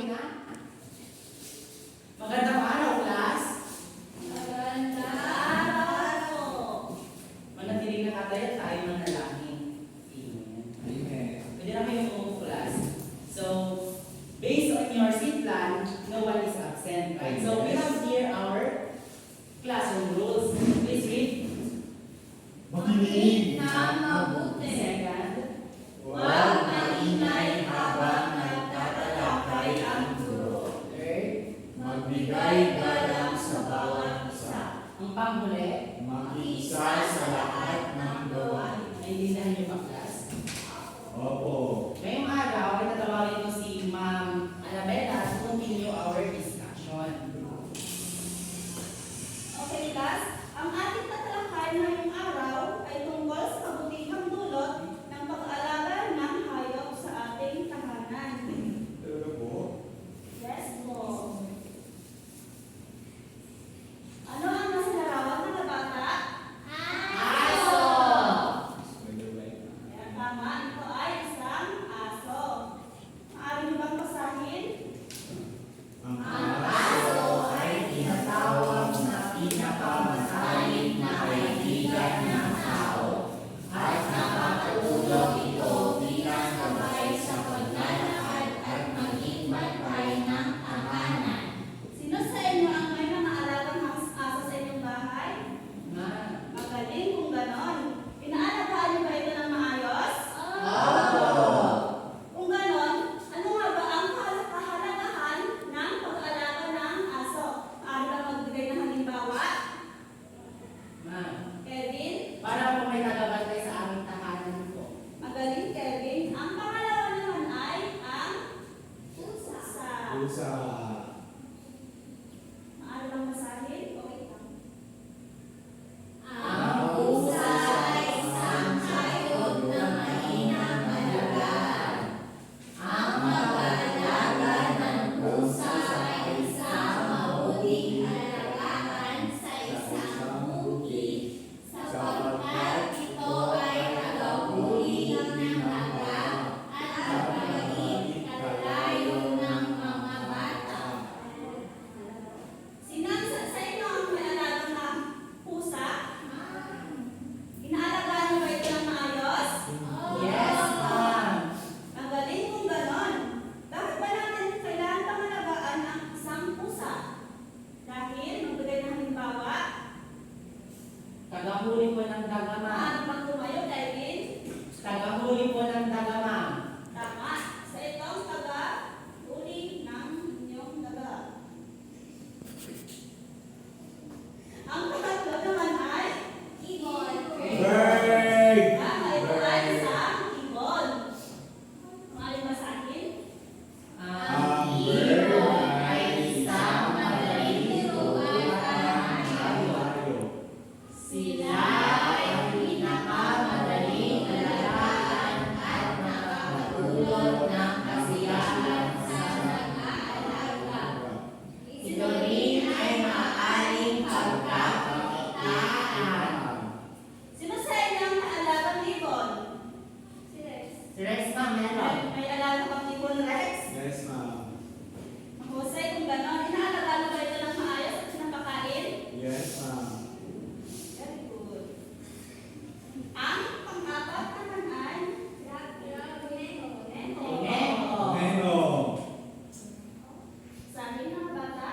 lang. Magandang araw, class. Magandang araw. Manatiling nakatayo tayo manalangin. Amen. Pwede na kayo umupo, class. So, based on your seat plan, no one is absent, right? So, we have here our classroom rules. Please read. Makinig ng mabuti. Second. Huwag maingay habang nagtatalakay ang guro. Third. Magbigay galang sa bawat isa. Ang panghuli. Mag-isa sa lahat ng gawain. Naiintindihan niyo ba, class? Opo. Ngayong araw, ay tatawagin ko si Ma'am Annabella to continue our discussion. Okay, class. Ang ating tatalakay ngayong araw ay tungkol sa kabutihang dulot ng pag-aalaga ng hayop sa ating tahanan. Talaga po? Yes, po. Ano ang nasa larawan ng bata? Aso! Kaya tama, ito ay isang aso. Maaari niyo bang basahin? Ang aso ay tinatawag na pinakamasaling na kaibigan ng tao at nakakatulong ito bilang gabay sa paglalakad at maging bantay ng tahanan. Sino sa inyo ang may mga alagang aso sa inyong bahay? Ma'am. Magaling kung ganon. Inaalagaan niyo ba ito ng maayos? Kung ganon, ano nga ba ang kahalagahan ng pag-alaga ng aso? Maaari ba magbigay ng halimbawa? Ma'am. Kevin? Para po may tagabantay sa aming tahanan po. Magaling, Kevin. Ang pangalawa naman ay ang pusa. pusa. Maaari bang basahin? Okay lang. Ang pusa ay isang hayop na mainam alagaan. Ang mag-aalaga ng pusa ay isang mabuting alagaan sa isang bukid, sapagkat ito ay tagahuli ng daga at magiging kalayo ng mga bata. Sinansa sa inyo ang may alagang na pusa? Inaalagaan niyo ba ito ng maayos? Yes, ma'am. Magaling kung ganon. Bakit ba natin kailangan pangalagaan ang isang pusa? Dahil, magbigay ng halimbawa, Tagahuli po ng daga, ma'am. maaari bang tumayo, Kevin? Tagahuli po ng daga, ma'am. Tama. Sa itong taga-uli ng inyong daga. Ang pangatlo naman ay ibon. Bird! Ito ay isang ibon. Maaari ba sa akin? Ang bird ay isang madaling turuan ng hayop. Sila ay pinakamadaling alagaan at nakakatulong ng kasiyahan sa nag-aalaga. Ito rin ay maaaring pagkakakitaan. Sino sa inyo ang alagang ibon? Si Rex. Si Rex, ma'am, meron. May alaga bang ibon, Rex? Yes, ma'am. Jose, kung gano'n, inaalagaan mo ba ito ng maayos at pinapakain? Yes, ma'am. Very good. Ang pang-apat naman ay Nemo. Neno. Sabi ng mga bata,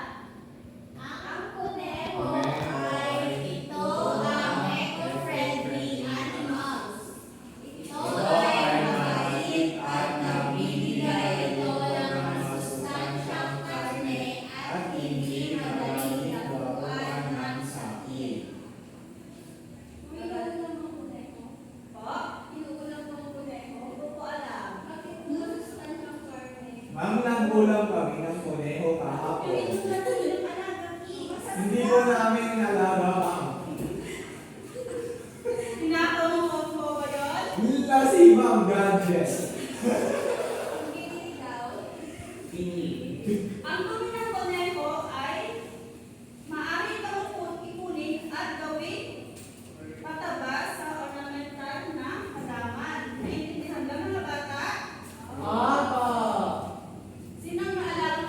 Neno ay ito ang eco-friendly animals. ito ay maliit at nagbibigay ito ng masustansyang karne at hindi madaling gawan ng sakit. Po? Hindi ko po alam. Ma'am, nagkulang kami ng kuneho Yung kahapon. ito na ito, yung alagang Hindi ko namin nalaga, ma'am. Tinakaw mo ba yun? Nila si Ma'am Gadget. Pinili. Ang dumi ng koneho ay maaari itong ipunin at gawing pataba sa ornamental na halaman. Naiintindihan ba mga bata? Opo. Sinang maalagang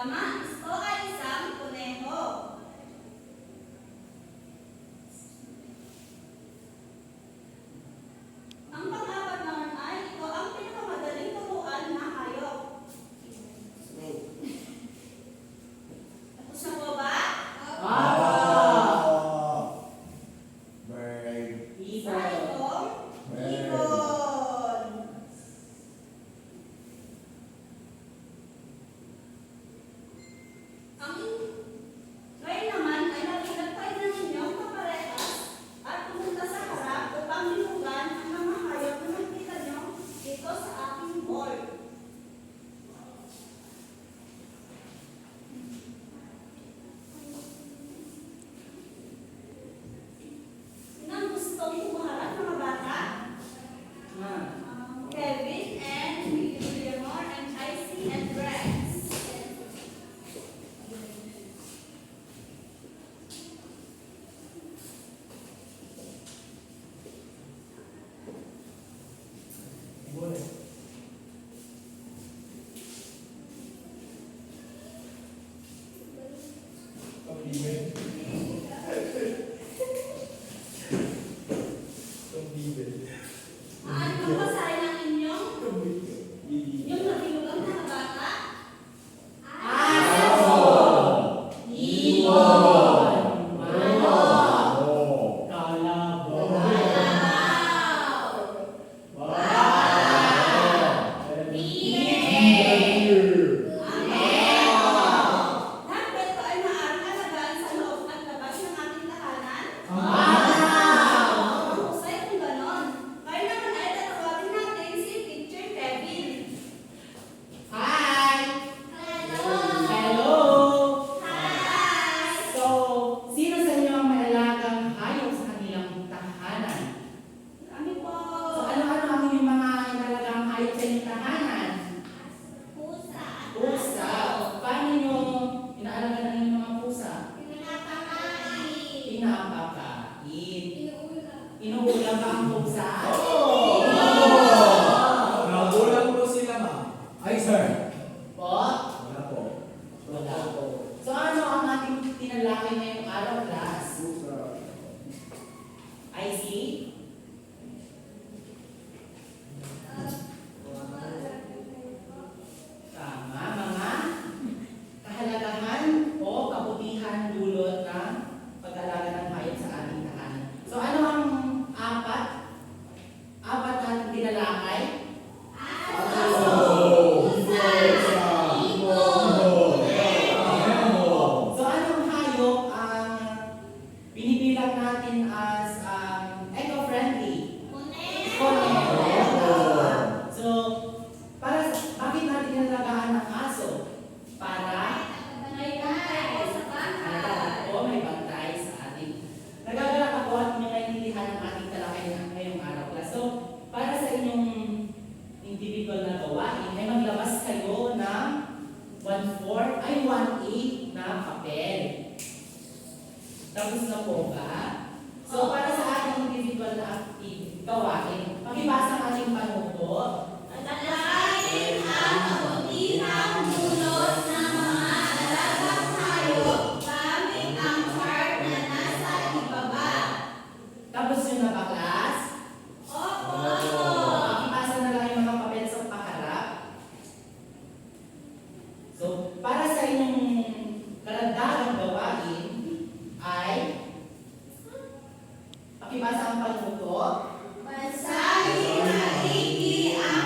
Tama, ito ay isang kuneho. Ang pang-apat naman ay ito ang pinakamadaling turuan na hayop. Tapos na po ba? Bird. Sa itong ibon. Ang ngayon naman ay naglagay na ninyong kaparehas at pumunta sa harap upang limugan ang mga hayop na nakita nyo dito sa aking board. Sino ang gustong humarap, mga bata? Kevin and Leonor and Icy and Rex. Ano ang basahin ng inyong nabilugang mga bata? Lahat ba ito ay maaaring alagaan sa loob at labas ng ating tahanan? Mahusay kung ganon. Kaya naman ay tatawagin natin si Teacher Kevin. Hello! Hi! So, sino sa inyo ang may alagang hayop sa kanilang tahanan? Kami po. So, ano-ano ang inyong mga inalagang hayop sa inyong tahanan? Pusa. Pusa. Paano nyo inaalagaan ang inyong mga pusa? Pinapakain. Pinapakain. Inuulam. Inuulam ba ang pusa? Nagulang po sila, ma'am. Ay, sir. Po? Wala po. Wala po. So, ano ang ating tinalakay ngayong araw, class? I see. Tama, mga kahalagahan o kabutihan dulot ng pag-alaga ng hayop sa ating tahanan. So, ano ang apat? Apat na tinalakay? So, anong hayop ang binibilang natin as eco-friendly? Kuneho. So, bakit natin inalagaan ang aso? Para May bantay po sa bahay. o may bantay sa ating. Nagagalak ako at inyong naiintindihan ang ating talakay ngayong araw. So, para sa inyong individual na gawain, ay maglabas kayo ng 1/4 ay 1/8 na papel. Tapos na po ba? So, para sa ating individual na gawain, pakibasa ang ating panuto. Alalahanin ang kabutihang dulot ng mga alagang hayop gamit ang chart na nasa ibaba. Tapos yun na ba, class? Opo! Pakibasa na lang yung mga papel sa paharap. So, para sa inyong karagdagang gawain ay pakibasa ang panuto. Basahin maigi ang